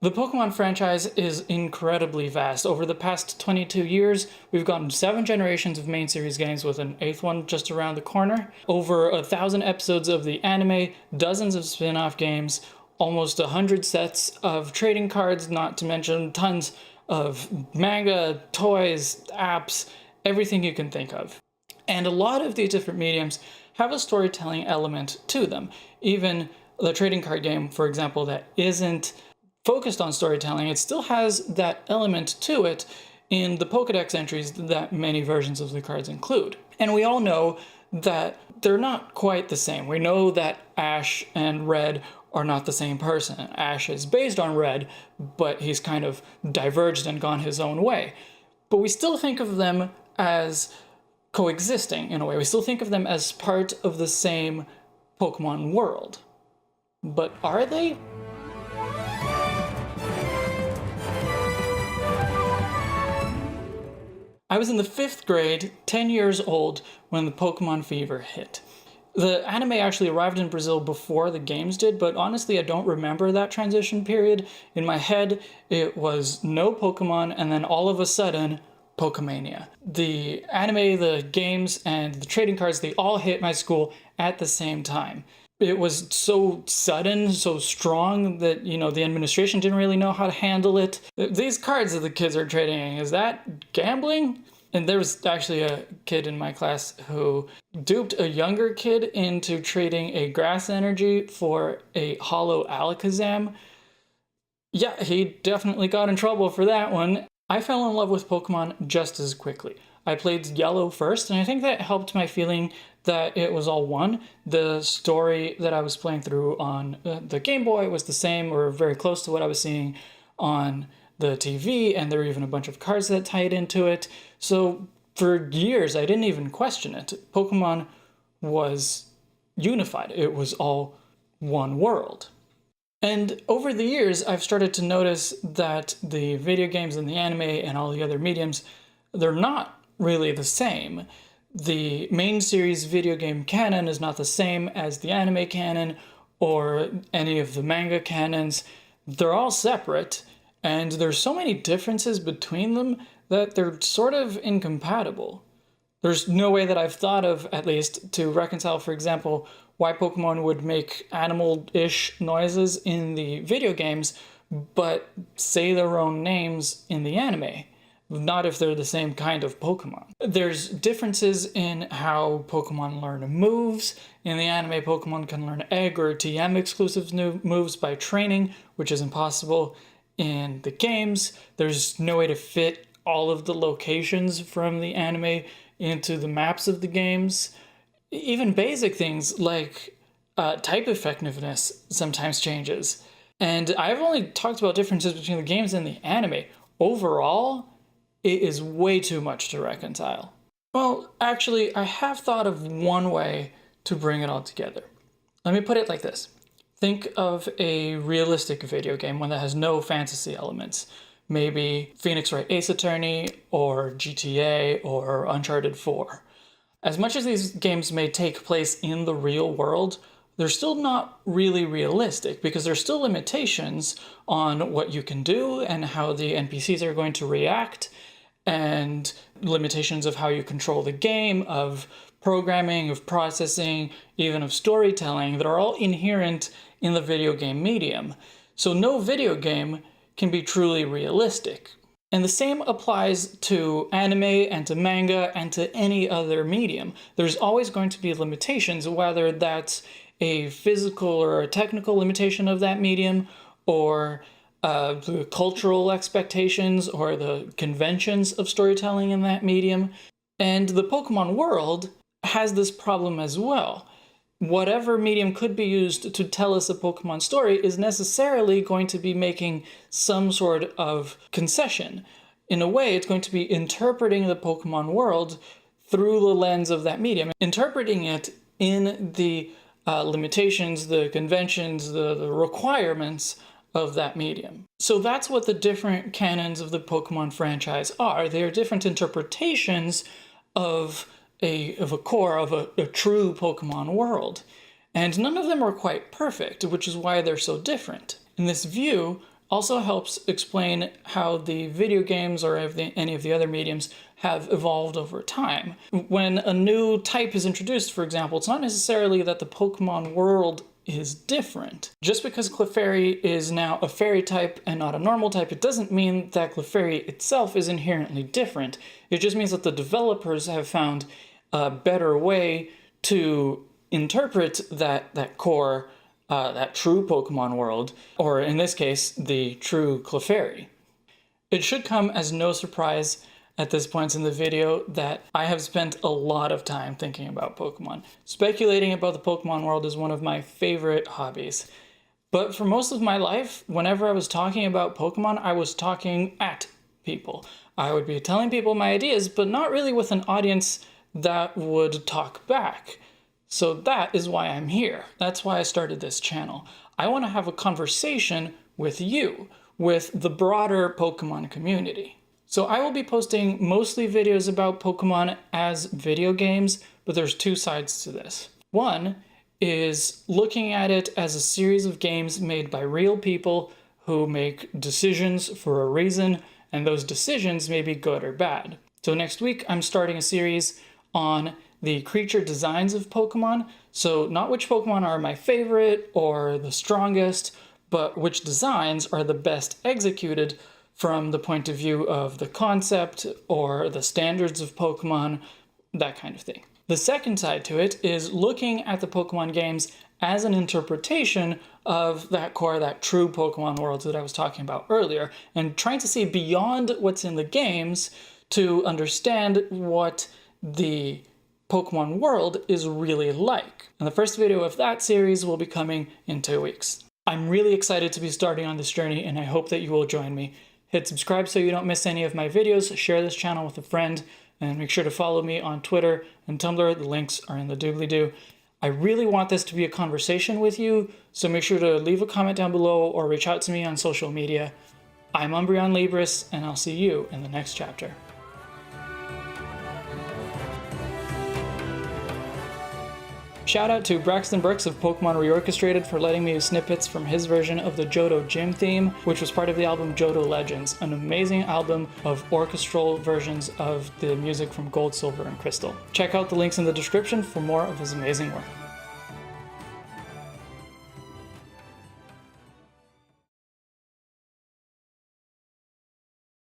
The Pokemon franchise is incredibly vast. Over the past 22 years, we've gotten 7 generations of main series games with an 8th one just around the corner, over 1,000 episodes of the anime, dozens of spin-off games, almost 100 sets of trading cards, not to mention tons of manga, toys, apps, everything you can think of. And a lot of these different mediums have a storytelling element to them. Even the trading card game, for example, that isn't focused on storytelling, it still has that element to it in the Pokédex entries that many versions of the cards include. And we all know that they're not quite the same. We know that Ash and Red are not the same person. Ash is based on Red, but he's kind of diverged and gone his own way. But we still think of them as coexisting in a way. We still think of them as part of the same Pokemon world. But are they? I was in the 5th grade, 10 years old, when the Pokemon fever hit. The anime actually arrived in Brazil before the games did, but honestly I don't remember that transition period. In my head, it was no Pokemon, and then all of a sudden, Pokemania. The anime, the games, and the trading cards, they all hit my school at the same time. It was so sudden, so strong that, the administration didn't really know how to handle it. These cards that the kids are trading, is that gambling? And there was actually a kid in my class who duped a younger kid into trading a grass energy for a hollow Alakazam. Yeah, he definitely got in trouble for that one. I fell in love with Pokemon just as quickly. I played Yellow first, and I think that helped my feeling that it was all one. The story that I was playing through on the Game Boy was the same or very close to what I was seeing on the TV, and there were even a bunch of cards that tied into it. So for years, I didn't even question it. Pokemon was unified. It was all one world. And over the years, I've started to notice that the video games and the anime and all the other mediums, they're not really the same. The main series video game canon is not the same as the anime canon or any of the manga canons. They're all separate, and there's so many differences between them that they're sort of incompatible. There's no way that I've thought of, at least, to reconcile, for example, why Pokemon would make animal-ish noises in the video games, but say their own names in the anime. Not if they're the same kind of Pokemon. There's differences in how Pokemon learn moves. In the anime, Pokemon can learn Egg or TM exclusive moves by training, which is impossible in the games. There's no way to fit all of the locations from the anime into the maps of the games. Even basic things like type effectiveness sometimes changes. And I've only talked about differences between the games and the anime. Overall, it is way too much to reconcile. Well, actually, I have thought of one way to bring it all together. Let me put it like this. Think of a realistic video game, one that has no fantasy elements. Maybe Phoenix Wright Ace Attorney, or GTA, or Uncharted 4. As much as these games may take place in the real world, they're still not really realistic because there's still limitations on what you can do and how the NPCs are going to react, and limitations of how you control the game, of programming, of processing, even of storytelling that are all inherent in the video game medium. So no video game can be truly realistic. And the same applies to anime and to manga and to any other medium. There's always going to be limitations, whether that's a physical or a technical limitation of that medium, or the cultural expectations or the conventions of storytelling in that medium. And the Pokemon world has this problem as well. Whatever medium could be used to tell us a Pokemon story is necessarily going to be making some sort of concession. In a way, it's going to be interpreting the Pokemon world through the lens of that medium, interpreting it in the limitations, the conventions, the requirements of that medium. So that's what the different canons of the Pokemon franchise are. They are different interpretations of a true Pokemon world. And none of them are quite perfect, which is why they're so different. In this view, also helps explain how the video games or any of the other mediums have evolved over time. When a new type is introduced, for example, it's not necessarily that the Pokemon world is different. Just because Clefairy is now a fairy type and not a normal type, it doesn't mean that Clefairy itself is inherently different. It just means that the developers have found a better way to interpret that core, that true Pokemon world, or in this case, the true Clefairy. It should come as no surprise at this point in the video that I have spent a lot of time thinking about Pokemon. Speculating about the Pokemon world is one of my favorite hobbies. But for most of my life, whenever I was talking about Pokemon, I was talking at people. I would be telling people my ideas, but not really with an audience that would talk back. So that is why I'm here. That's why I started this channel. I want to have a conversation with you, with the broader Pokemon community. So I will be posting mostly videos about Pokemon as video games, but there's two sides to this. One is looking at it as a series of games made by real people who make decisions for a reason, and those decisions may be good or bad. So next week, I'm starting a series on the creature designs of Pokemon. So not which Pokemon are my favorite or the strongest, but which designs are the best executed from the point of view of the concept or the standards of Pokemon, that kind of thing. The second side to it is looking at the Pokemon games as an interpretation of that core, that true Pokemon world that I was talking about earlier, and trying to see beyond what's in the games to understand what the Pokemon world is really like. And the first video of that series will be coming in 2 weeks. I'm really excited to be starting on this journey, and I hope that you will join me. Hit subscribe so you don't miss any of my videos, share this channel with a friend, and make sure to follow me on Twitter and Tumblr. The links are in the doobly-doo. I really want this to be a conversation with you, so make sure to leave a comment down below or reach out to me on social media. I'm Umbreon Libris, and I'll see you in the next chapter. Shout out to Braxton Burks of Pokemon Reorchestrated for letting me use snippets from his version of the Johto Gym theme, which was part of the album Johto Legends, an amazing album of orchestral versions of the music from Gold, Silver, and Crystal. Check out the links in the description for more of his amazing work.